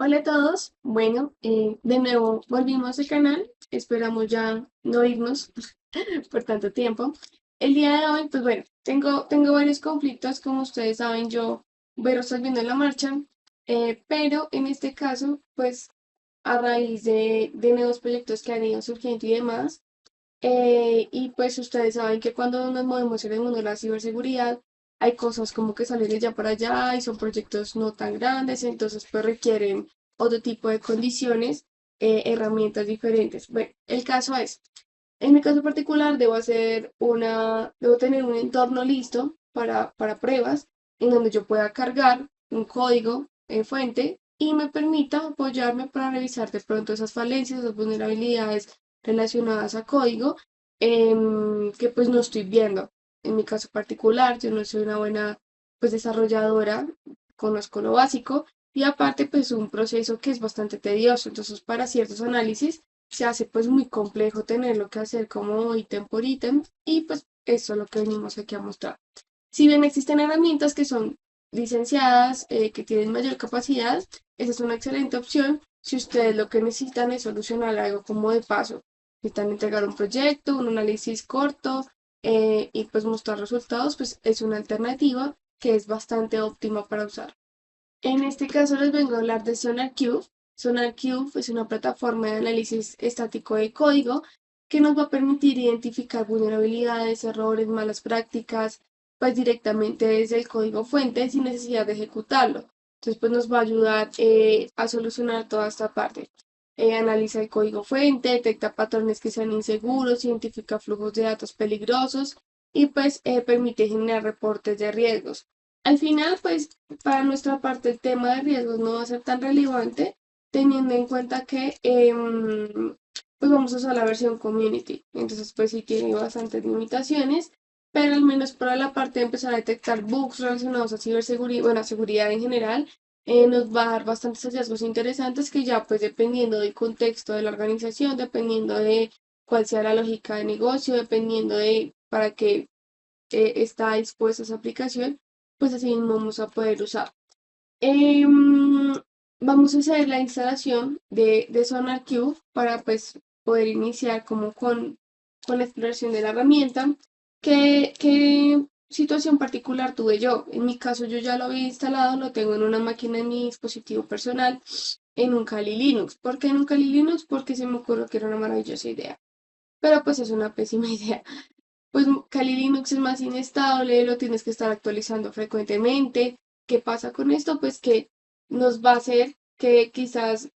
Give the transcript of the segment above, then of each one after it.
Hola a todos. Bueno, de nuevo volvimos al canal. Esperamos ya no irnos por tanto tiempo. El día de hoy, pues bueno, tengo varios conflictos. Como ustedes saben, yo voy resolviendo en la marcha. Pero en este caso, pues a raíz de nuevos proyectos que han ido surgiendo y demás, y pues ustedes saben que cuando nos movemos en el mundo de la ciberseguridad, hay cosas como que salen de allá para allá y son proyectos no tan grandes, entonces pues requieren otro tipo de condiciones, herramientas diferentes. Bueno, el caso es, en mi caso particular, debo tener un entorno listo para pruebas en donde yo pueda cargar un código fuente y me permita apoyarme para revisar de pronto esas falencias, esas vulnerabilidades relacionadas a código que pues no estoy viendo. En mi caso particular, yo no soy una buena pues desarrolladora, conozco lo básico y aparte pues un proceso que es bastante tedioso, entonces para ciertos análisis se hace pues muy complejo tenerlo que hacer como ítem por ítem y pues eso es lo que venimos aquí a mostrar. Si bien existen herramientas que son licenciadas, que tienen mayor capacidad, esa es una excelente opción si ustedes lo que necesitan es solucionar algo como de paso. Necesitan entregar un proyecto, un análisis corto y pues mostrar resultados, pues es una alternativa que es bastante óptima para usar. En este caso les vengo a hablar de SonarQube. SonarQube es una plataforma de análisis estático de código que nos va a permitir identificar vulnerabilidades, errores, malas prácticas, pues directamente desde el código fuente sin necesidad de ejecutarlo. Entonces, pues nos va a ayudar a solucionar toda esta parte. Analiza el código fuente, detecta patrones que sean inseguros, identifica flujos de datos peligrosos y pues permite generar reportes de riesgos. Al final, pues para nuestra parte el tema de riesgos no va a ser tan relevante, teniendo en cuenta que pues vamos a usar la versión community. Entonces, pues sí tiene bastantes limitaciones, pero al menos para la parte de empezar a detectar bugs relacionados a ciberseguridad, bueno, a seguridad en general, nos va a dar bastantes hallazgos interesantes que ya pues dependiendo del contexto de la organización, dependiendo de cuál sea la lógica de negocio, dependiendo de para qué está dispuesta esa aplicación, pues así mismo vamos a poder usar. Em, Vamos a hacer la instalación de SonarQube para pues poder iniciar como con la exploración de la herramienta. ¿Qué situación particular tuve yo? En mi caso yo ya lo había instalado, lo tengo en una máquina en mi dispositivo personal, en un Kali Linux. ¿Por qué en un Kali Linux? Porque se me ocurrió que era una maravillosa idea. Pero pues es una pésima idea. Pues Kali Linux es más inestable, lo tienes que estar actualizando frecuentemente. ¿Qué pasa con esto? Pues que nos va a hacer que quizás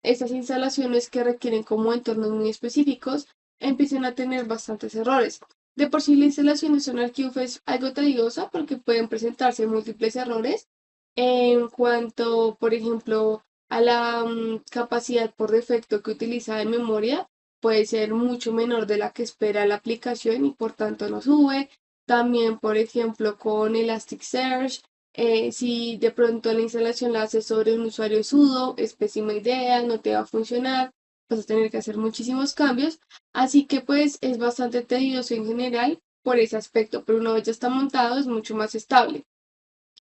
esas instalaciones que requieren como entornos muy específicos empiecen a tener bastantes errores. De por sí la instalación de SonarQube es algo tediosa porque pueden presentarse múltiples errores en cuanto, por ejemplo, a la capacidad por defecto que utiliza de memoria puede ser mucho menor de la que espera la aplicación y por tanto no sube. También, por ejemplo, con Elasticsearch, si de pronto la instalación la haces sobre un usuario sudo, es pésima idea, no te va a funcionar, vas a tener que hacer muchísimos cambios. Así que pues es bastante tedioso en general por ese aspecto, pero una vez ya está montado es mucho más estable.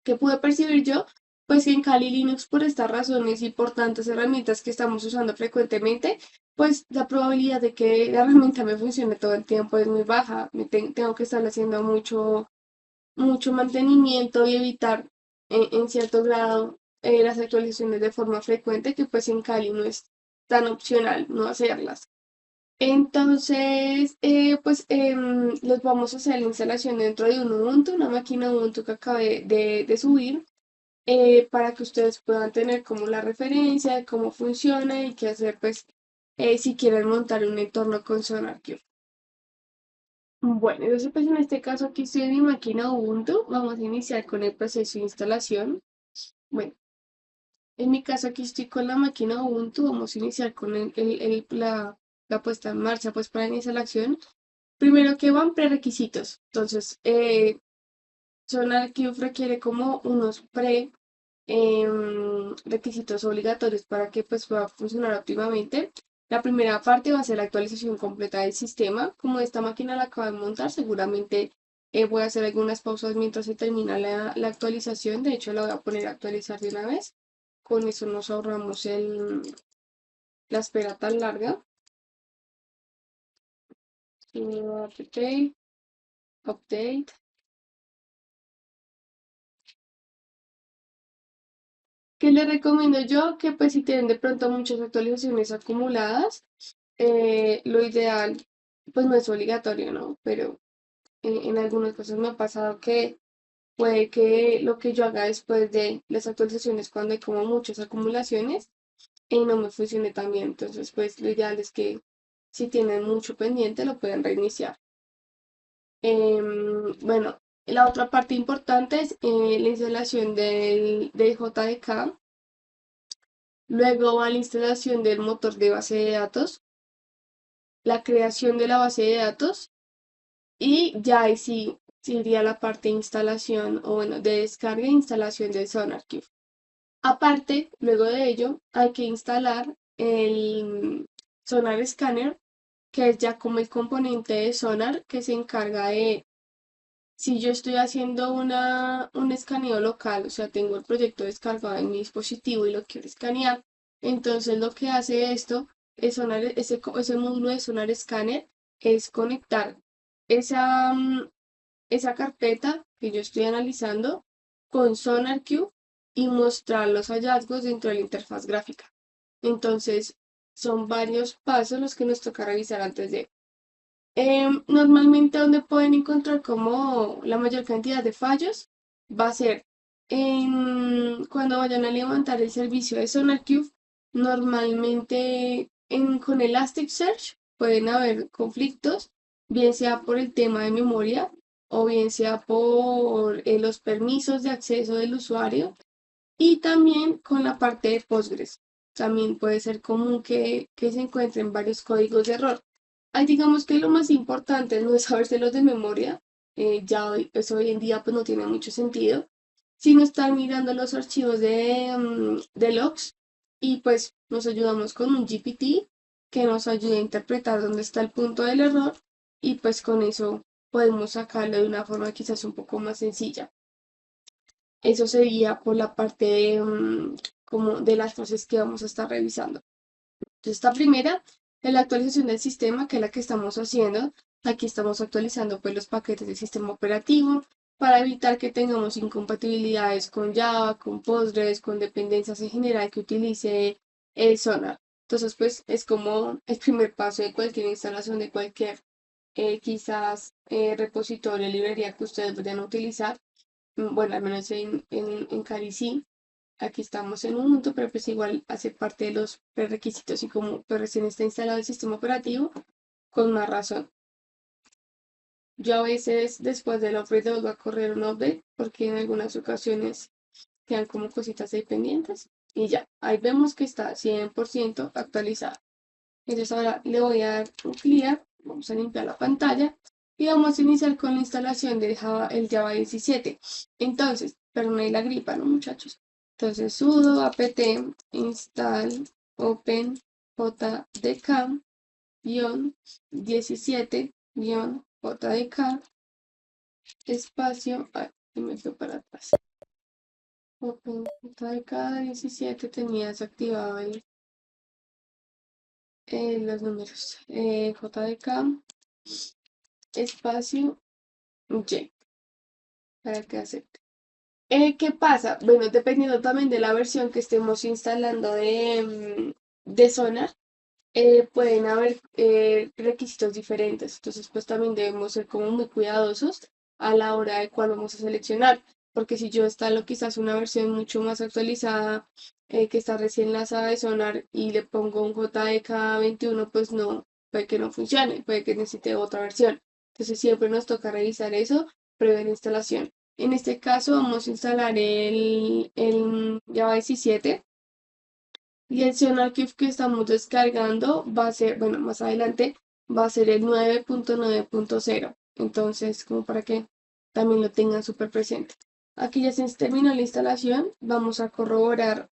¿Qué pude percibir yo? Pues que en Kali Linux, por estas razones y por tantas herramientas que estamos usando frecuentemente, pues la probabilidad de que la herramienta me funcione todo el tiempo es muy baja. Tengo que estar haciendo mucho mantenimiento y evitar en cierto grado las actualizaciones de forma frecuente, que pues en Kali no es tan opcional no hacerlas. Entonces, les vamos a hacer la instalación dentro de un Ubuntu, una máquina Ubuntu que acabé de subir, para que ustedes puedan tener como la referencia de cómo funciona y qué hacer, pues, si quieren montar un entorno con SonarQube. Bueno, entonces, pues en este caso aquí estoy en mi máquina Ubuntu. Vamos a iniciar con el proceso de instalación. Bueno, en mi caso aquí estoy con la máquina Ubuntu. Vamos a iniciar con la puesta en marcha, pues, para iniciar la acción. Primero que van prerequisitos. Entonces, SonarQube requiere como unos requisitos obligatorios para que pues pueda funcionar óptimamente. La primera parte va a ser la actualización completa del sistema. Como esta máquina la acabo de montar, seguramente voy a hacer algunas pausas mientras se termina la actualización. De hecho, la voy a poner a actualizar de una vez. con eso nos ahorramos la espera tan larga. Update, update. ¿Qué les recomiendo yo? Que pues si tienen de pronto muchas actualizaciones acumuladas, lo ideal, pues no es obligatorio, ¿no? Pero en algunas cosas me ha pasado que puede que lo que yo haga después de las actualizaciones, cuando hay como muchas acumulaciones, no me funcione tan bien. Entonces, pues lo ideal es que si tienen mucho pendiente, lo pueden reiniciar. Bueno, la otra parte importante es la instalación del JDK. Luego va la instalación del motor de base de datos, la creación de la base de datos y ya ahí sí iría la parte de instalación o bueno, de descarga e instalación del SonarQube. Aparte, luego de ello, hay que instalar el Sonar Scanner, que es ya como el componente de Sonar que se encarga de, si yo estoy haciendo un escaneo local, o sea, tengo el proyecto descargado en mi dispositivo y lo quiero escanear, entonces lo que hace esto es ese módulo de Sonar Scanner, es conectar esa, esa carpeta que yo estoy analizando con SonarQube y mostrar los hallazgos dentro de la interfaz gráfica. Entonces, son varios pasos los que nos toca revisar antes de. Normalmente donde pueden encontrar como la mayor cantidad de fallos va a ser cuando vayan a levantar el servicio de SonarQube. Normalmente con Elasticsearch pueden haber conflictos, bien sea por el tema de memoria o bien sea por los permisos de acceso del usuario y también con la parte de Postgres. También puede ser común que se encuentren varios códigos de error. Ahí digamos que lo más importante no es sabérselos de memoria, ya eso hoy en día pues no tiene mucho sentido, sino estar mirando los archivos de logs y pues nos ayudamos con un GPT que nos ayude a interpretar dónde está el punto del error y pues con eso podemos sacarlo de una forma quizás un poco más sencilla. Eso sería por la parte de, como de las fases que vamos a estar revisando. Entonces, esta primera es la actualización del sistema, que es la que estamos haciendo. Aquí estamos actualizando pues, los paquetes del sistema operativo para evitar que tengamos incompatibilidades con Java, con Postgres, con dependencias en general que utilice el Sonar. Entonces, pues es como el primer paso de cualquier instalación de cualquier quizás repositorio, librería que ustedes vayan a utilizar. Bueno, al menos en Cali sí. Aquí estamos en un punto, pero pues igual hace parte de los prerequisitos y como pues recién está instalado el sistema operativo, con más razón. Yo a veces después del upgrade voy a correr un update porque en algunas ocasiones quedan como cositas ahí pendientes y ya, ahí vemos que está 100% actualizada. Entonces ahora le voy a dar un clear, vamos a limpiar la pantalla y vamos a iniciar con la instalación de el Java 17. Entonces, perdón la gripa, ¿no, muchachos? Entonces, sudo apt install open jdk-17-jdk espacio, ay, me fue para atrás. Open jdk 17 tenía desactivado los números. JDK espacio Y para que acepte. ¿Qué pasa? Bueno, dependiendo también de la versión que estemos instalando de Sonar, pueden haber requisitos diferentes. Entonces, pues también debemos ser como muy cuidadosos a la hora de cuál vamos a seleccionar. Porque si yo instalo quizás una versión mucho más actualizada, que está recién lanzada de Sonar y le pongo un JDK 21, pues no, puede que no funcione, puede que necesite otra versión. Entonces siempre nos toca revisar eso previa la instalación. En este caso vamos a instalar el Java 17 y el SonarQube que estamos descargando va a ser, bueno, más adelante va a ser el 9.9.0. Entonces, como para que también lo tengan súper presente. Aquí ya se terminó la instalación. Vamos a corroborar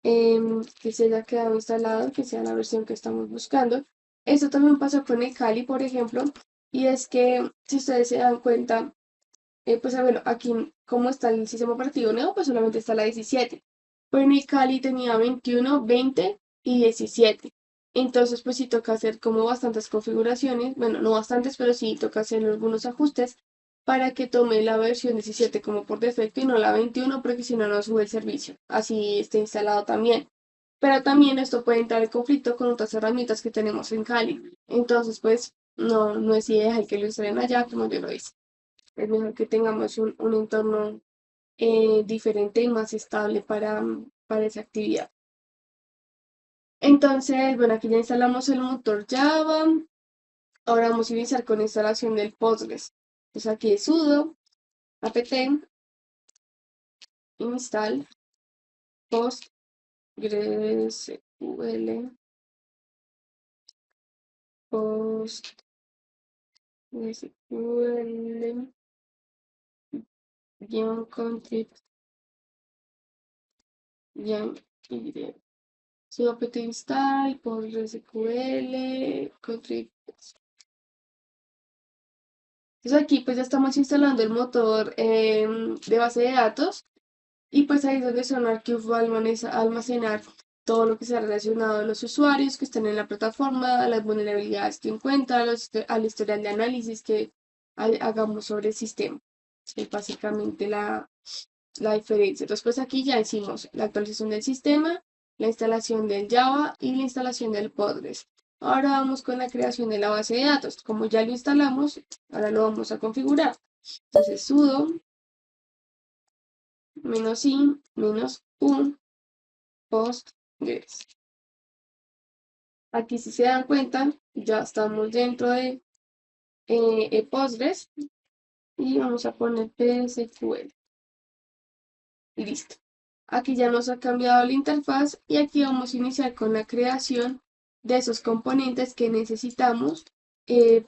que se haya quedado instalado, que sea la versión que estamos buscando. Esto también pasó con el Kali, por ejemplo, y es que si ustedes se dan cuenta, pues bueno, aquí como está el sistema operativo nuevo, pues solamente está la 17. pero en Cali tenía 21, 20 y 17. Entonces, pues sí toca hacer como bastantes configuraciones, bueno, no bastantes, pero sí toca hacer algunos ajustes para que tome la versión 17 como por defecto y no la 21, porque si no, no sube el servicio. Así está instalado también. Pero también esto puede entrar en conflicto con otras herramientas que tenemos en Cali. Entonces, pues no es ideal que lo instalen allá, como yo lo hice. Es mejor que tengamos un entorno diferente y más estable para esa actividad. Entonces, bueno, aquí ya instalamos el motor Java. Ahora vamos a iniciar con la instalación del Postgres. Entonces aquí es sudo apt install PostgreSQL PostgreSQL contrib y sudo apt install PostgreSQL contrib. Entonces aquí pues ya estamos instalando el motor de base de datos y pues ahí es donde SonarQube va a almacenar todo lo que sea relacionado a los usuarios que están en la plataforma, las vulnerabilidades que encuentra, al historial de análisis que hagamos sobre el sistema. Es básicamente la diferencia. Entonces pues aquí ya hicimos la actualización del sistema, la instalación del Java y la instalación del Postgres. Ahora vamos con la creación de la base de datos. Como ya lo instalamos, ahora lo vamos a configurar. Entonces sudo -i -u Postgres. Aquí si se dan cuenta, ya estamos dentro de Postgres y vamos a poner PSQL. Y listo. Aquí ya nos ha cambiado la interfaz y aquí vamos a iniciar con la creación de esos componentes que necesitamos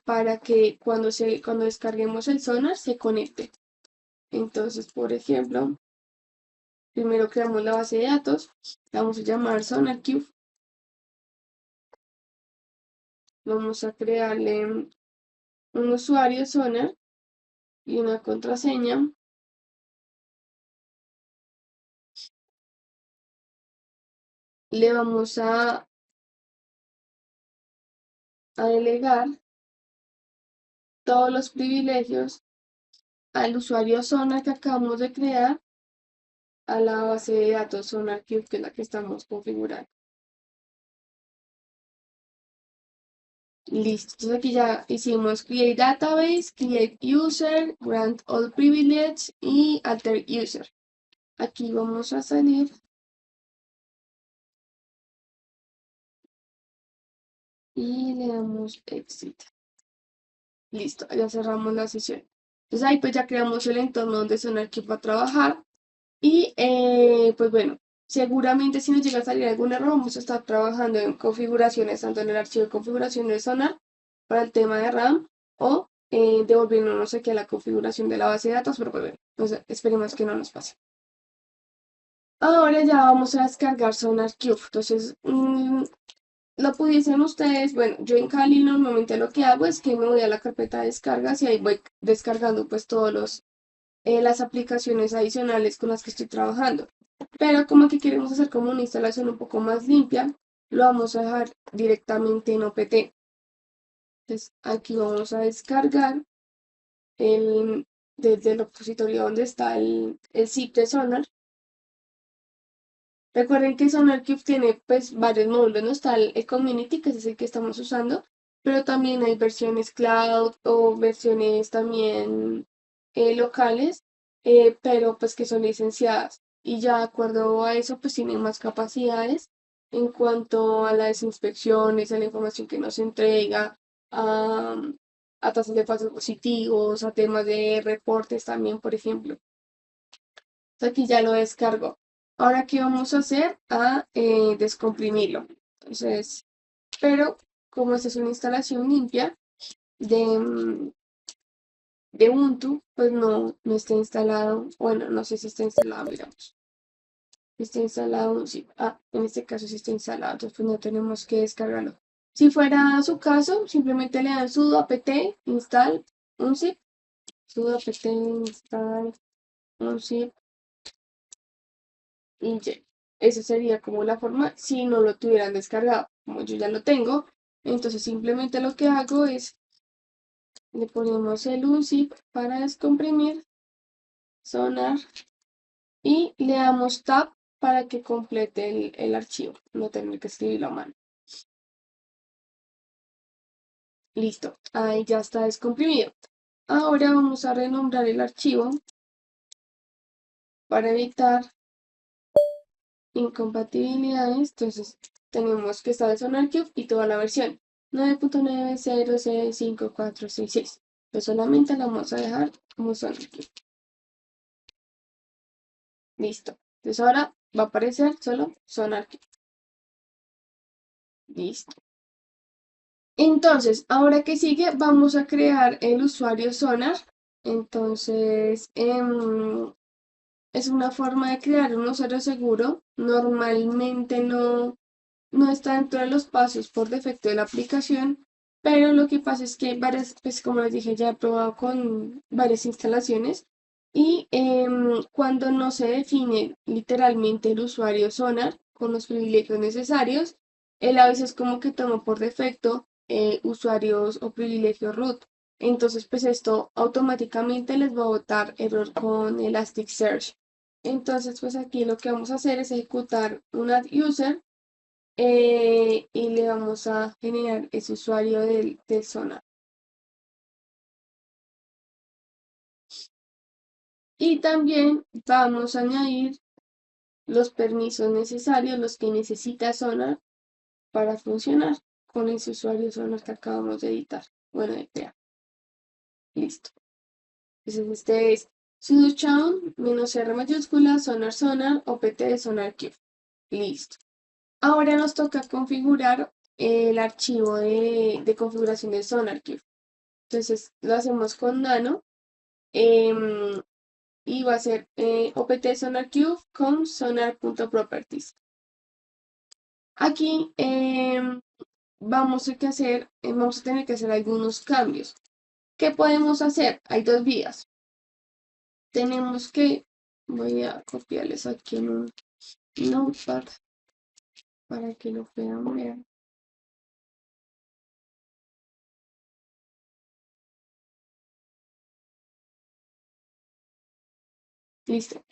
para que cuando descarguemos el Sonar se conecte. Entonces, por ejemplo, primero creamos la base de datos, la vamos a llamar SonarQube, vamos a crearle un usuario Sonar y una contraseña. Le vamos a delegar todos los privilegios al usuario Sonar que acabamos de crear a la base de datos SonarQube, que es la que estamos configurando. Listo, entonces aquí ya hicimos Create Database, Create User, Grant All Privilege y Alter User. Aquí vamos a salir y le damos Exit. Listo, ya cerramos la sesión. Entonces ahí pues ya creamos el entorno donde SonarQube va a trabajar. Y pues bueno, seguramente si nos llega a salir algún error, vamos a estar trabajando en configuraciones, tanto en el archivo de configuración de Sonar para el tema de RAM o devolviéndonos aquí a la configuración de la base de datos, pero pues bueno, pues esperemos que no nos pase. Ahora ya vamos a descargar SonarQube. Entonces, lo pudiesen ustedes, bueno, yo en Kali normalmente lo que hago es que me voy a la carpeta de descargas y ahí voy descargando pues todos las aplicaciones adicionales con las que estoy trabajando. Pero como que queremos hacer como una instalación un poco más limpia, lo vamos a dejar directamente en OPT. Entonces aquí vamos a descargar desde el repositorio donde está el zip de Sonar. Recuerden que SonarQube tiene pues varios módulos, ¿no? Está el Community, que es el que estamos usando, pero también hay versiones cloud o versiones también locales, pero pues que son licenciadas. Y ya de acuerdo a eso, pues tienen más capacidades en cuanto a las inspecciones, a la información que nos entrega, a, a tasas de falsos positivos, a temas de reportes también, por ejemplo. Aquí ya lo descargo. Ahora, ¿qué vamos a hacer? A descomprimirlo. Entonces, pero como esta es una instalación limpia de Ubuntu, pues no está instalado. Bueno, no sé si está instalado, miramos. Está instalado, sí. En este caso sí está instalado, entonces pues no tenemos que descargarlo. Si fuera su caso, simplemente le dan sudo apt install unzip, sudo apt install unzip y ya. Esa sería como la forma si no lo tuvieran descargado. Como yo ya lo tengo, entonces simplemente lo que hago es le ponemos el unzip para descomprimir, sonar y le damos tab para que complete el archivo, no tener que escribirlo a mano. Listo, ahí ya está descomprimido. Ahora vamos a renombrar el archivo para evitar incompatibilidades. Entonces tenemos que está de SonarQube y toda la versión 9.90C5466. Pues solamente la vamos a dejar como SonarQube. Listo. Entonces ahora va a aparecer solo SonarQube. Listo. Entonces, ahora que sigue, vamos a crear el usuario Sonar. Entonces, es una forma de crear un usuario seguro. Normalmente no está dentro de los pasos por defecto de la aplicación, pero lo que pasa es que varias, pues como les dije, ya he probado con varias instalaciones y cuando no se define literalmente el usuario Sonar con los privilegios necesarios, él a veces como que toma por defecto usuarios o privilegios root. Entonces, pues esto automáticamente les va a botar error con Elasticsearch. Entonces, pues aquí lo que vamos a hacer es ejecutar un add user y le vamos a generar ese usuario del Sonar. Y también vamos a añadir los permisos necesarios, los que necesita Sonar para funcionar con ese usuario Sonar que acabamos de editar. Bueno, de crear. Listo. Entonces este es sudo chown -r mayúscula sonar sonar opt de SonarQube. Listo. Ahora nos toca configurar el archivo de configuración de SonarQube. Entonces lo hacemos con nano y va a ser opt SonarQube con sonar.properties. Aquí vamos a tener que hacer algunos cambios. ¿Qué podemos hacer? Hay dos vías. Tenemos que, voy a copiarles aquí en un notepad para que lo puedan ver. Listo.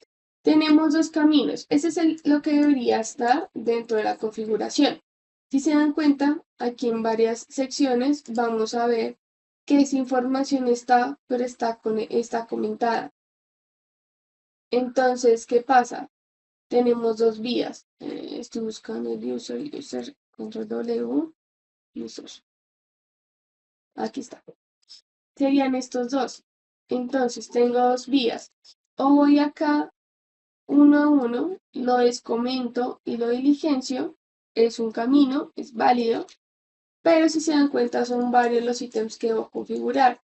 Tenemos dos caminos. Ese es lo que debería estar dentro de la configuración. Si se dan cuenta, aquí en varias secciones vamos a ver que esa información está, pero está comentada. Entonces, ¿qué pasa? Tenemos dos vías. Estoy buscando el user, control W, user. Aquí está. Serían estos dos. Entonces, tengo dos vías. O voy acá uno a uno, lo descomento y lo diligencio. Es un camino, es válido, pero si se dan cuenta son varios los ítems que debo configurar.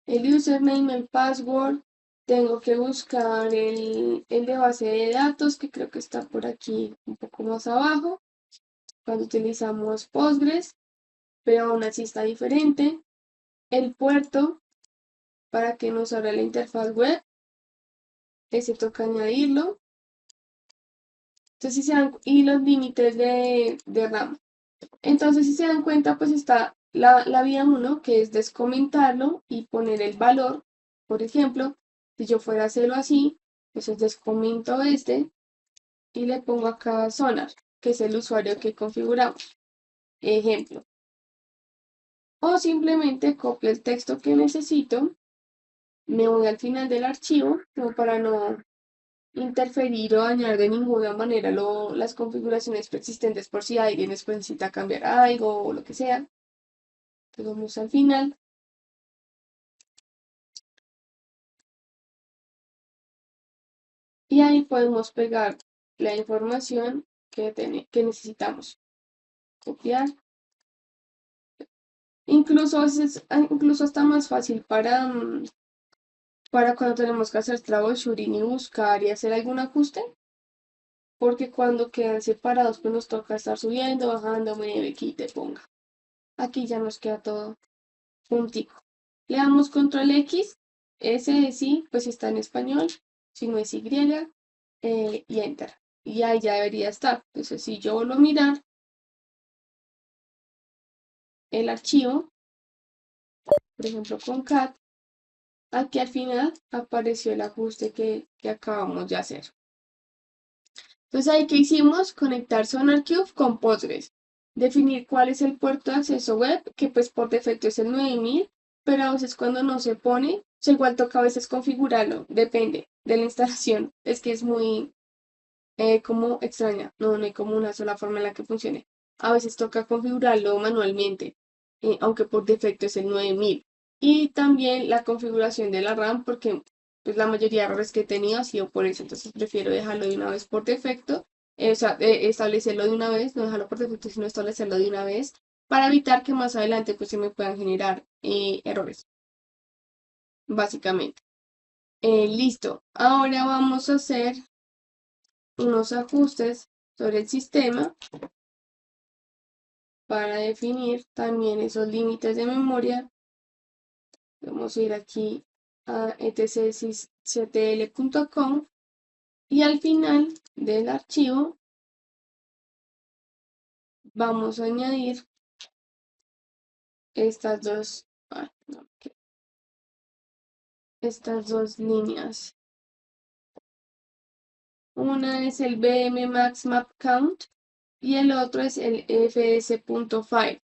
El username, el password, tengo que buscar el de base de datos, que creo que está por aquí un poco más abajo, cuando utilizamos Postgres, pero aún así está diferente. El puerto, para que nos abra la interfaz web, ese toca añadirlo. Entonces, si se dan, y los límites de RAM. Entonces, si se dan cuenta, pues está la vía 1, que es descomentarlo y poner el valor. Por ejemplo, si yo fuera a hacerlo así, pues descomento este y le pongo acá Sonar, que es el usuario que configuramos. Ejemplo. O simplemente copio el texto que necesito, me voy al final del archivo, como para no interferir o dañar de ninguna manera las configuraciones preexistentes por si alguien después necesita cambiar algo o lo que sea. Entonces vamos al final. Y ahí podemos pegar la información que necesitamos. Copiar. Incluso, incluso está más fácil para cuando tenemos que hacer troubleshooting y buscar y hacer algún ajuste. Porque cuando quedan separados, pues nos toca estar subiendo, bajando, me quite, ponga. Aquí ya nos queda todo juntico. Le damos control X, S de sí, pues está en español, si no es Y, y enter. y ahí ya debería estar. Entonces, si yo vuelvo a mirar el archivo, por ejemplo con cat, aquí al final apareció el ajuste que acabamos de hacer. Entonces ahí que hicimos, conectar SonarQube con Postgres, definir cuál es el puerto de acceso web, que pues por defecto es el 9000, pero a veces cuando no se pone, se igual toca a veces configurarlo, depende de la instalación, es que es muy como extraña, no hay como una sola forma en la que funcione. A veces toca configurarlo manualmente, aunque por defecto es el 9000. Y también la configuración de la RAM, porque pues, la mayoría de errores que he tenido ha sido por eso, entonces prefiero dejarlo de una vez por defecto, o sea, establecerlo de una vez, no dejarlo por defecto, sino establecerlo de una vez, para evitar que más adelante pues se me puedan generar errores, básicamente. Listo, ahora vamos a hacer unos ajustes sobre el sistema para definir también esos límites de memoria. Vamos a ir aquí a etcsysctl.com y al final del archivo vamos a añadir estas dos, estas dos líneas. Una es el BM Max Map Count y el otro es el fs.file.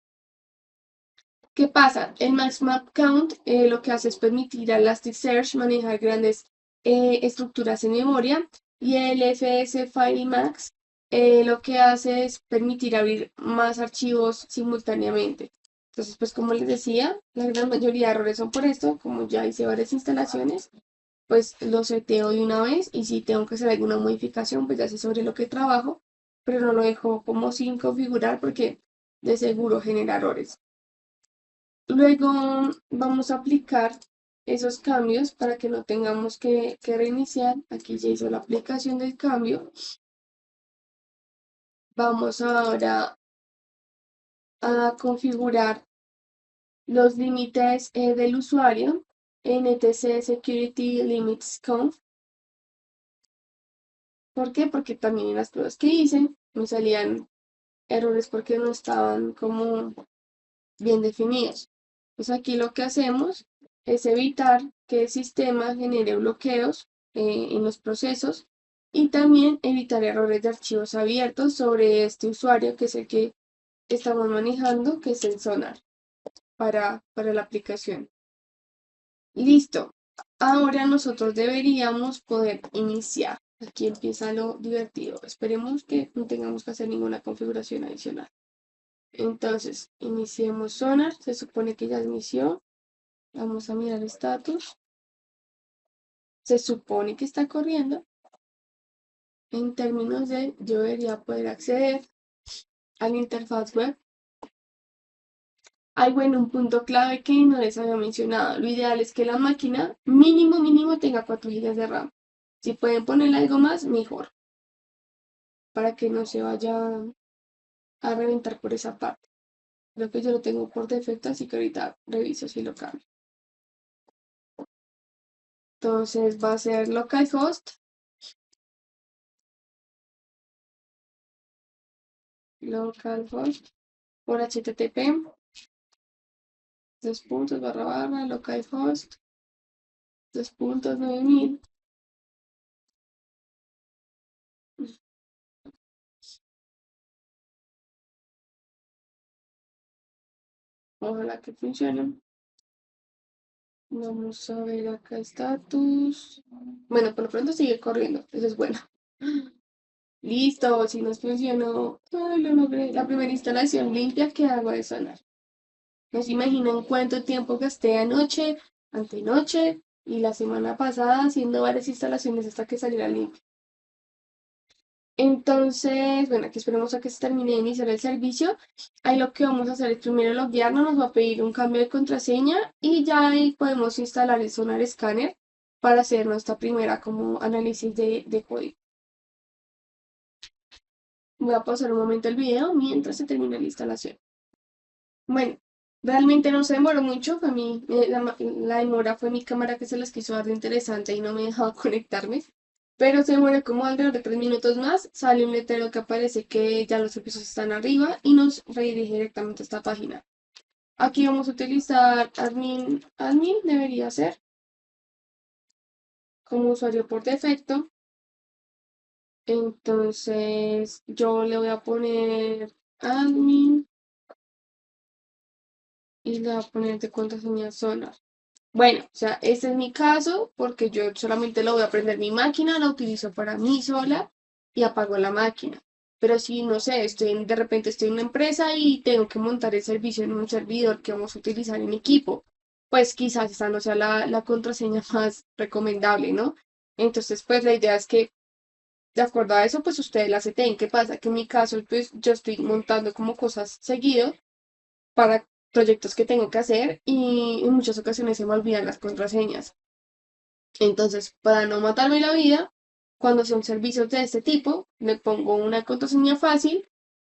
¿Qué pasa? El Max Map Count lo que hace es permitir a Elasticsearch manejar grandes estructuras en memoria y el FS File Max lo que hace es permitir abrir más archivos simultáneamente. Entonces, pues como les decía, la gran mayoría de errores son por esto, como ya hice varias instalaciones, pues lo seteo de una vez y si tengo que hacer alguna modificación, pues ya sé sobre lo que trabajo, pero no lo dejo como sin configurar porque de seguro genera errores. Luego vamos a aplicar esos cambios para que no tengamos que reiniciar. Aquí ya hizo la aplicación del cambio. Vamos ahora a configurar los límites del usuario en etc security limits conf. ¿Por qué? Porque también en las pruebas que hice me salían errores porque no estaban como bien definidos. Pues aquí lo que hacemos es evitar que el sistema genere bloqueos en los procesos y también evitar errores de archivos abiertos sobre este usuario que es el que estamos manejando, que es el Sonar para la aplicación. Listo. Ahora nosotros deberíamos poder iniciar. Aquí empieza lo divertido. Esperemos que no tengamos que hacer ninguna configuración adicional. Entonces, iniciemos Sonar. Se supone que ya inició. Vamos a mirar el estatus. Se supone que está corriendo. En términos de, yo debería poder acceder a la interfaz web. Hay, bueno, un punto clave que no les había mencionado. Lo ideal es que la máquina mínimo tenga 4 GB de RAM. Si pueden ponerle algo más, mejor. Para que no se vaya a reventar por esa parte. Creo que yo lo tengo por defecto, así que ahorita reviso si lo cambio. Entonces va a ser localhost. Localhost por HTTP. // localhost 9000. Ojalá que funcione. Vamos a ver acá estatus. Bueno, por lo pronto sigue corriendo, eso es bueno. Listo, si nos funcionó, ay, lo logré. La primera instalación limpia que hago de Sonar. No se imaginan cuánto tiempo gasté anoche, antenoche y la semana pasada haciendo varias instalaciones hasta que saliera limpio. Entonces, bueno, aquí esperemos a que se termine de iniciar el servicio. Ahí lo que vamos a hacer es primero loguearnos, nos va a pedir un cambio de contraseña y ya ahí podemos instalar el Sonar Scanner para hacer nuestra primera como análisis de código. Voy a pausar un momento el video mientras se termina la instalación. Bueno, realmente no se demoró mucho, fue la demora fue mi cámara que se les quiso dar de interesante y no me dejaba conectarme. pero se muere como alrededor de 3 minutos más, sale un letrero que aparece que ya los servicios están arriba y nos redirige directamente a esta página. Aquí vamos a utilizar admin debería ser como usuario por defecto. Entonces yo le voy a poner admin y le voy a poner de contraseña Sonar. Bueno, o sea, este es mi caso porque yo solamente lo voy a prender mi máquina, la utilizo para mí sola y apago la máquina. Pero si, no sé, de repente estoy en una empresa y tengo que montar el servicio en un servidor que vamos a utilizar en equipo, pues quizás esa no sea la contraseña más recomendable, ¿no? Entonces, pues la idea es que, de acuerdo a eso, pues ustedes la seten. ¿Qué pasa? Que en mi caso, pues yo estoy montando como cosas seguido para proyectos que tengo que hacer y en muchas ocasiones se me olvidan las contraseñas. Entonces, para no matarme la vida, cuando son servicios de este tipo, me pongo una contraseña fácil,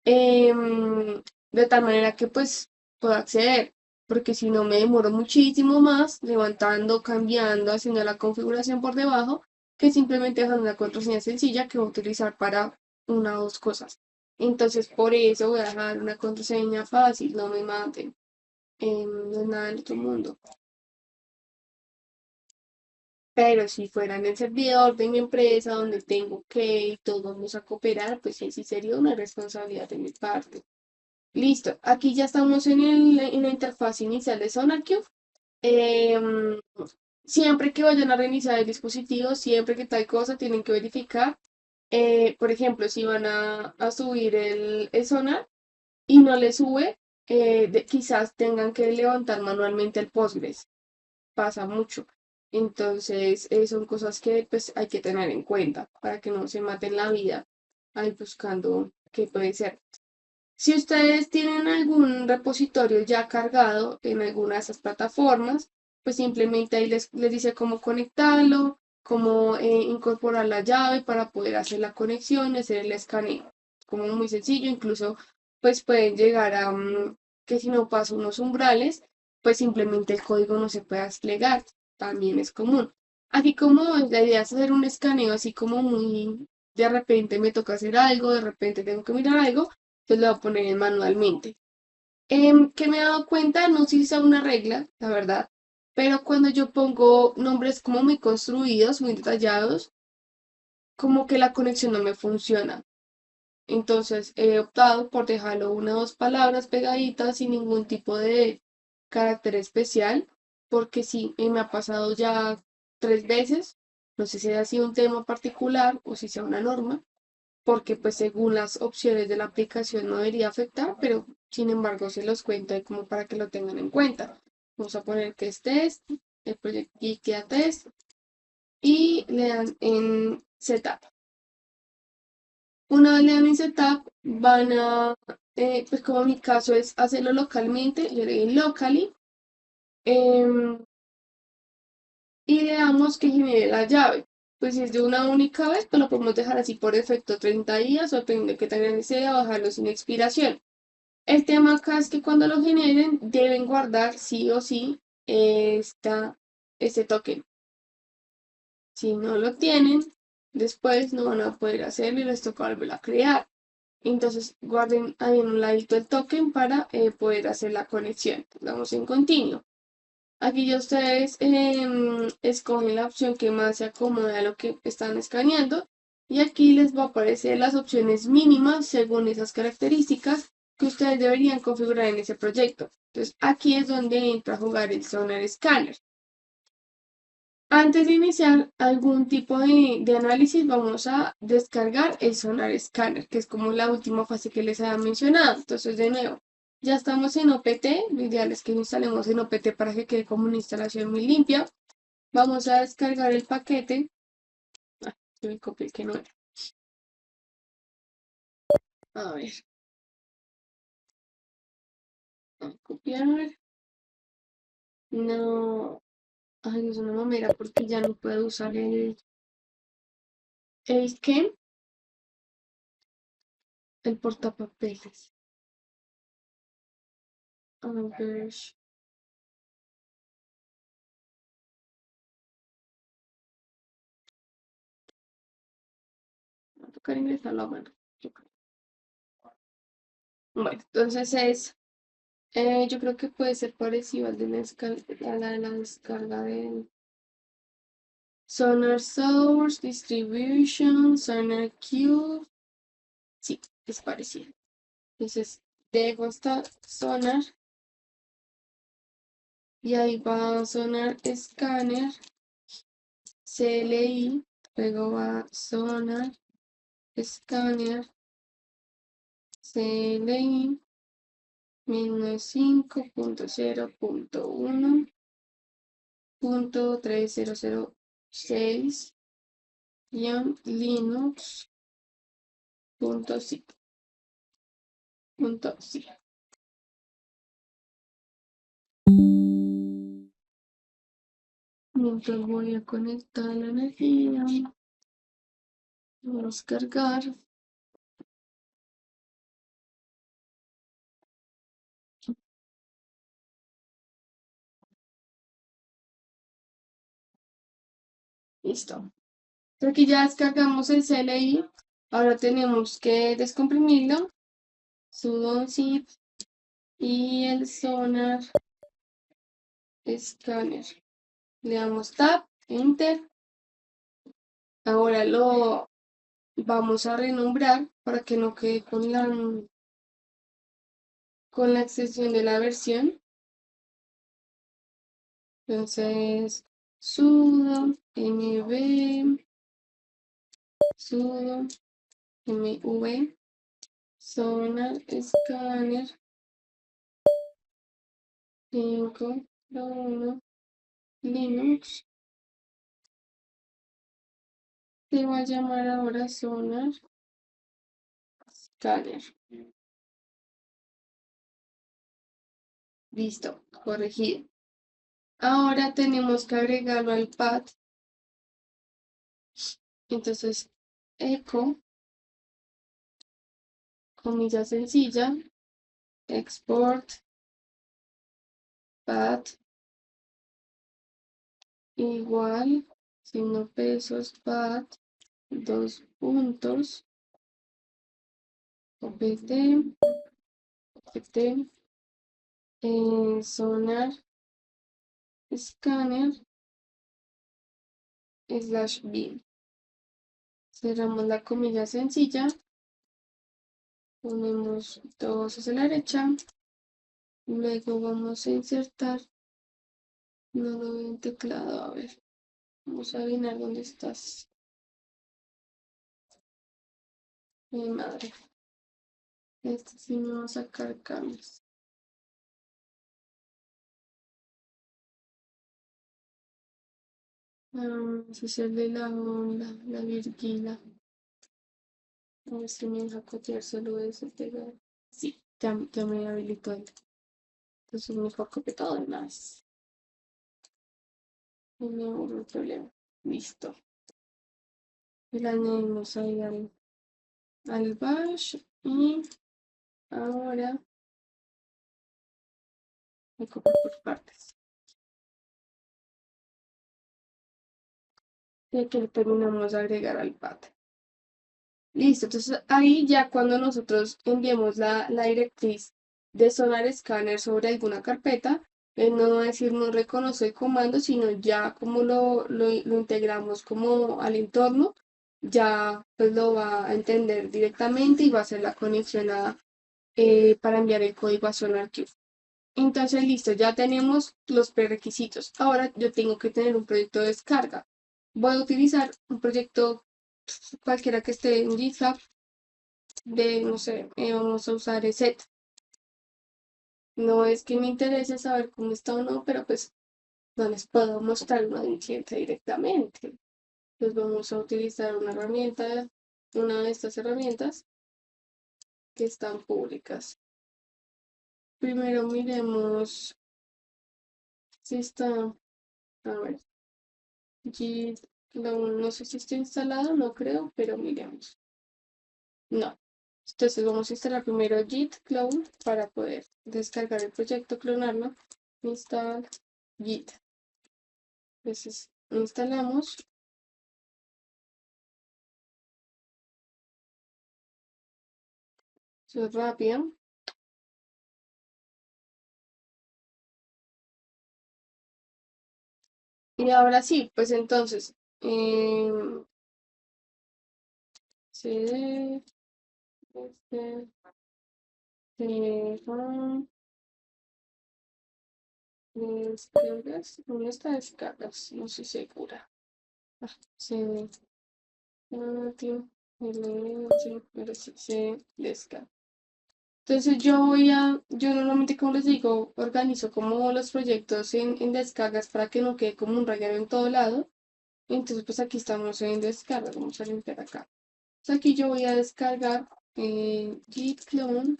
de tal manera que pues pueda acceder, porque si no me demoro muchísimo más levantando, cambiando, haciendo la configuración por debajo, que simplemente dejando una contraseña sencilla que voy a utilizar para una o dos cosas. Entonces, por eso voy a dejar una contraseña fácil, no me maten, no es nada del otro mundo. Pero si fuera en el servidor de mi empresa donde tengo que y todos vamos a cooperar, pues sí sería una responsabilidad de mi parte. Listo, aquí ya estamos en la interfaz inicial de SonarQube. Em, Siempre que vayan a reiniciar el dispositivo, siempre que tal cosa, tienen que verificar. Por ejemplo, si van a subir el Sonar y no le sube, quizás tengan que levantar manualmente el Postgres. Pasa mucho. Entonces, son cosas que pues hay que tener en cuenta para que no se maten la vida ahí buscando qué puede ser. Si ustedes tienen algún repositorio ya cargado en alguna de esas plataformas, pues simplemente ahí les dice cómo conectarlo, cómo incorporar la llave para poder hacer la conexión y hacer el escaneo. Como muy sencillo, incluso pues pueden llegar a que si no pasa unos umbrales, pues simplemente el código no se pueda desplegar. También es común. Aquí como la idea es hacer un escaneo así como muy, de repente me toca hacer algo, de repente tengo que mirar algo, pues lo voy a poner en manualmente. Que me he dado cuenta, no sé si sea una regla, la verdad, pero cuando yo pongo nombres como muy construidos, muy detallados, como que la conexión no me funciona. Entonces he optado por dejarlo una o dos palabras pegaditas sin ningún tipo de carácter especial, porque sí, me ha pasado ya 3 veces. No sé si ha sido un tema particular o si sea una norma, porque pues según las opciones de la aplicación no debería afectar, pero sin embargo se los cuento ahí como para que lo tengan en cuenta. Vamos a poner que es test, el proyecto y queda test y le dan en setup. Una vez le dan en setup, van a, pues como mi caso es hacerlo localmente, le doy en locally em, y le damos que genere la llave. Pues si es de una única vez, pues lo podemos dejar así por defecto 30 días o depende de qué tan grande sea, bajarlo sin expiración. El tema acá es que cuando lo generen deben guardar sí o sí este token. Si no lo tienen, después no van a poder hacerlo y les toca volver a crear. Entonces guarden ahí en un ladito el token para poder hacer la conexión. Damos en continuo. Aquí ya ustedes escogen la opción que más se acomode a lo que están escaneando y aquí les va a aparecer las opciones mínimas según esas características que ustedes deberían configurar en ese proyecto. Entonces aquí es donde entra a jugar el Sonar Scanner. Antes de iniciar algún tipo de análisis, vamos a descargar el Sonar Scanner, que es como la última fase que les había mencionado. Entonces, de nuevo, ya estamos en OPT. Lo ideal es que instalemos en OPT para que quede como una instalación muy limpia. Vamos a descargar el paquete. Ah, yo me copié el que no era. A ver, a copiar. No, ay, es una mamera porque ya no puedo usar el el portapapeles. A ver. tocar ingresarlo a mano, yo creo. Bueno, entonces yo creo que puede ser parecido al de la descarga de Sonar Source, Distribution, Sonar Cube. Sí, es parecido. Entonces, dejo esta Sonar y ahí va a Sonar Scanner, CLI, luego va Sonar Scanner, CLI, menos 5.0.1.3006 Linux.zip. Mientras voy a conectar la energía, voy a descargar. Listo. Entonces aquí ya descargamos el CLI. Ahora tenemos que descomprimirlo. Sudo zip y el Sonar Scanner. Le damos Tab, Enter. Ahora lo vamos a renombrar para que no quede con la extensión de la versión. Entonces, sudo mv, sudo mv, Sonar Scanner 5.1 Linux. Se va a llamar ahora Sonar Scanner. Listo, corregido. Ahora tenemos que agregarlo al pad. Entonces, echo, comilla sencilla, export, pad, igual, signo pesos, pad, dos puntos, opt, sonar, scanner, /bin. Cerramos la comilla sencilla, ponemos dos hacia la derecha, luego vamos a insertar, no lo veo en teclado, a ver, vamos a adivinar dónde estás. Mi madre, este sí me va a sacar cambios. Ese es el de la onda, la virguila. A ver si me deja copiar solo eso, pegar. Sí, ya me habilitó el. Entonces mejor copio todo de más. Y me aburro el problema. Listo. Y le añadimos ahí al bash. Y ahora me copio por partes. Y aquí le terminamos de agregar al pad. Listo, entonces ahí ya cuando nosotros enviemos la directriz de Sonar Scanner sobre alguna carpeta, no va a decir no reconoce el comando, sino ya como lo integramos como al entorno, ya pues lo va a entender directamente y va a hacer la conexión para enviar el código a SonarQube. Entonces, listo, ya tenemos los prerequisitos. Ahora yo tengo que tener un proyecto de descarga. Voy a utilizar un proyecto cualquiera que esté en GitHub de, no sé, vamos a usar ESET. No es que me interese saber cómo está o no, pero pues no les puedo mostrar una de un cliente directamente. Pues vamos a utilizar una herramienta, una de estas herramientas que están públicas. Primero miremos si está, a ver, Git, no sé si está instalado, no creo, pero miremos. No. Entonces vamos a instalar primero Git clone para poder descargar el proyecto, clonarlo. Install Git. Entonces instalamos Eso es rápido. Y ahora sí, pues entonces, CD, este, teléfono, descargas, ¿dónde está descargas? No estoy segura. Ah, CD, tío, pero sí, se descarga. Entonces yo normalmente como les digo, organizo como los proyectos en descargas para que no quede como un reguero en todo lado. Entonces pues aquí estamos en descarga, vamos a limpiar acá. Entonces aquí yo voy a descargar git clone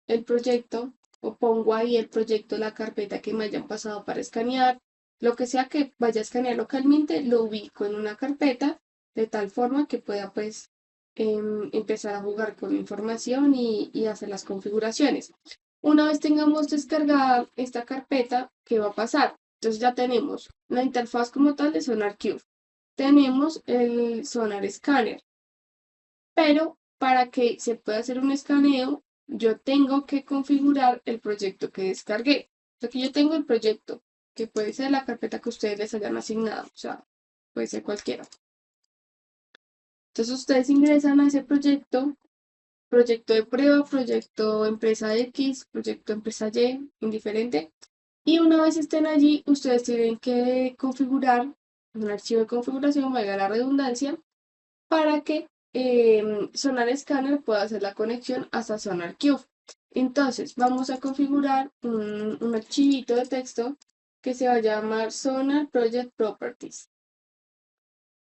el proyecto o pongo ahí el proyecto, la carpeta que me hayan pasado para escanear, lo que sea que vaya a escanear localmente, lo ubico en una carpeta de tal forma que pueda pues empezar a jugar con la información y hacer las configuraciones. Una vez tengamos descargada esta carpeta, ¿qué va a pasar? Entonces ya tenemos la interfaz como tal de SonarQube. Tenemos el Sonar Scanner, pero para que se pueda hacer un escaneo, yo tengo que configurar el proyecto que descargué. Aquí yo tengo el proyecto, que puede ser la carpeta que ustedes les hayan asignado, o sea, puede ser cualquiera. Entonces ustedes ingresan a ese proyecto, proyecto de prueba, proyecto empresa X, proyecto empresa Y, indiferente. Y una vez estén allí, ustedes tienen que configurar un archivo de configuración, valga la redundancia, para que Sonar Scanner pueda hacer la conexión hasta SonarQube. Entonces, vamos a configurar un archivito de texto que se va a llamar Sonar Project Properties.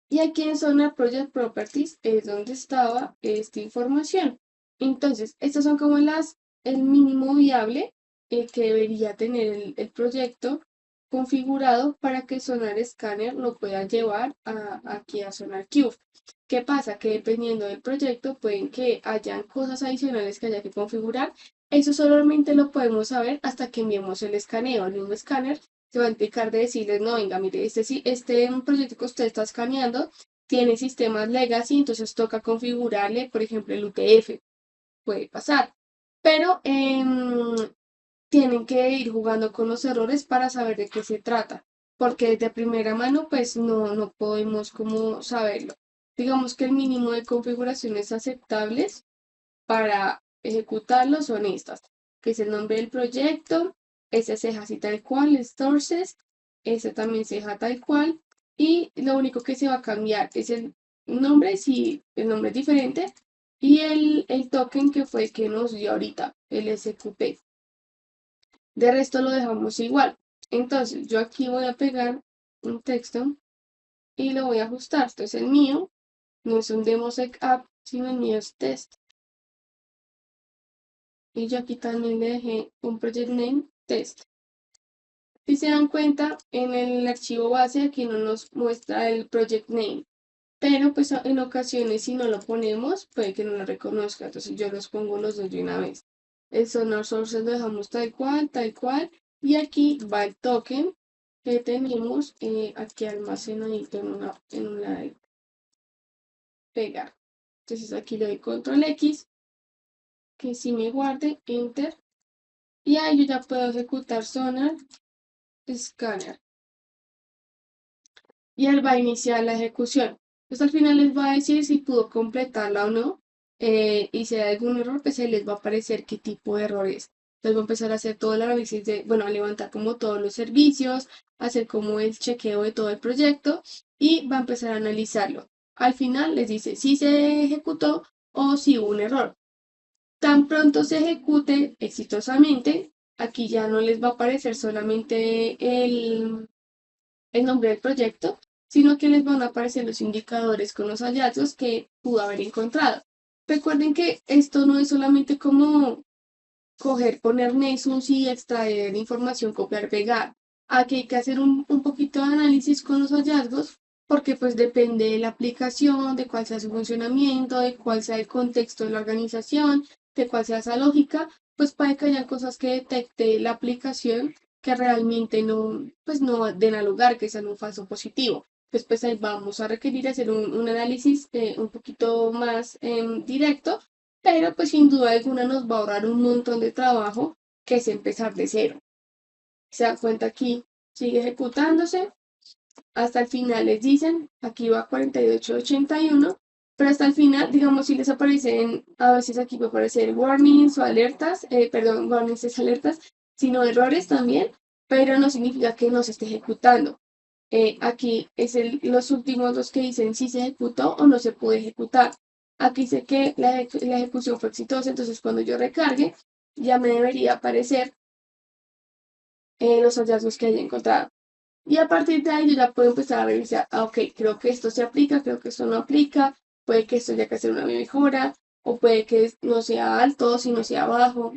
Y aquí en Sonar Project Properties es donde estaba esta información. Entonces, estos son como el mínimo viable que debería tener el proyecto configurado para que Sonar Scanner lo pueda llevar aquí a SonarQube. ¿Qué pasa? Que dependiendo del proyecto pueden que hayan cosas adicionales que haya que configurar. Eso solamente lo podemos saber hasta que enviemos el escaneo. El mismo escáner se va a encargar de decirles, no, venga, mire, este proyecto que usted está escaneando tiene sistemas legacy, entonces toca configurarle, por ejemplo, el UTF. Puede pasar. Pero tienen que ir jugando con los errores para saber de qué se trata, porque de primera mano pues no podemos como saberlo. Digamos que el mínimo de configuraciones aceptables para ejecutarlo son estas, que es el nombre del proyecto, ese se deja así tal cual, el sources, ese también se deja tal cual, y lo único que se va a cambiar es el nombre, si el nombre es diferente, y el token que fue que nos dio ahorita, el SQP. De resto lo dejamos igual. Entonces, yo aquí voy a pegar un texto y lo voy a ajustar. Entonces, el mío no es un demosec app, sino el mío es test. Y yo aquí también le dejé un project name test. Si se dan cuenta, en el archivo base aquí no nos muestra el project name. Pero pues en ocasiones si no lo ponemos, puede que no lo reconozca. Entonces yo los pongo los dos de una vez. El Sonar Source lo dejamos tal cual, tal cual. Y aquí va el token que tenemos aquí almacenadito en una pegar. Entonces aquí le doy control X, que si me guarde, enter. Y ahí yo ya puedo ejecutar Sonar Scanner. Y él va a iniciar la ejecución. Pues al final les va a decir si pudo completarla o no. Y si hay algún error, pues ahí les va a aparecer qué tipo de error es. Entonces va a empezar a hacer todo el análisis de, bueno, a levantar como todos los servicios, hacer como el chequeo de todo el proyecto y va a empezar a analizarlo. Al final les dice si se ejecutó o si hubo un error. Tan pronto se ejecute exitosamente, aquí ya no les va a aparecer solamente el nombre del proyecto, sino que les van a aparecer los indicadores con los hallazgos que pudo haber encontrado. Recuerden que esto no es solamente como coger, poner Nessus y extraer información, copiar, pegar. Aquí hay que hacer un poquito de análisis con los hallazgos, porque pues depende de la aplicación, de cuál sea su funcionamiento, de cuál sea el contexto de la organización, de cuál sea esa lógica, pues puede que haya cosas que detecte la aplicación que realmente no, pues no den a lugar, que sean un falso positivo. Pues ahí vamos a requerir hacer un análisis un poquito más directo pero pues sin duda alguna nos va a ahorrar un montón de trabajo que es empezar de cero. Se da cuenta aquí, sigue ejecutándose, hasta el final les dicen, aquí va 4881, pero hasta el final, digamos, si les aparecen, a veces aquí puede aparecer warnings o alertas, perdón, warnings es alertas, sino errores también, pero no significa que no se esté ejecutando. Aquí es los últimos dos que dicen si se ejecutó o no se puede ejecutar. Aquí dice que la ejecución fue exitosa, entonces cuando yo recargue, ya me debería aparecer los hallazgos que haya encontrado. Y a partir de ahí yo ya puedo empezar a revisar, ok, creo que esto se aplica, creo que esto no aplica, puede que esto haya que hacer una mejora, o puede que no sea alto, sino sea bajo.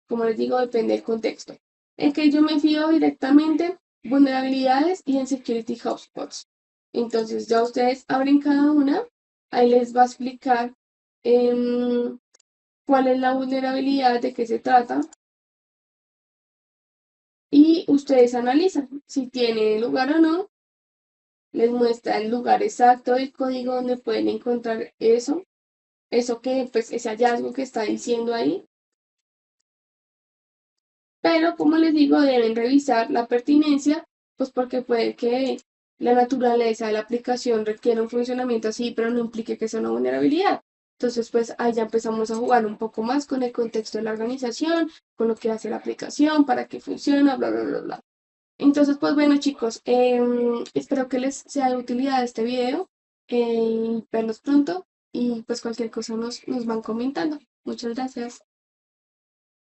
Como les digo, depende del contexto. En que yo me fío directamente, vulnerabilidades y en security hotspots. Entonces ya ustedes abren cada una, ahí les va a explicar cuál es la vulnerabilidad, de qué se trata, y ustedes analizan si tiene lugar o no, les muestra el lugar exacto del código donde pueden encontrar eso que, pues, ese hallazgo que está diciendo ahí. Pero, como les digo, deben revisar la pertinencia, pues porque puede que la naturaleza de la aplicación requiera un funcionamiento así, pero no implique que sea una vulnerabilidad. Entonces, pues ahí ya empezamos a jugar un poco más con el contexto de la organización, con lo que hace la aplicación, para qué funciona, bla, bla, bla, bla. Entonces, pues bueno, chicos, espero que les sea de utilidad este video, verlos pronto y pues cualquier cosa nos van comentando. Muchas gracias.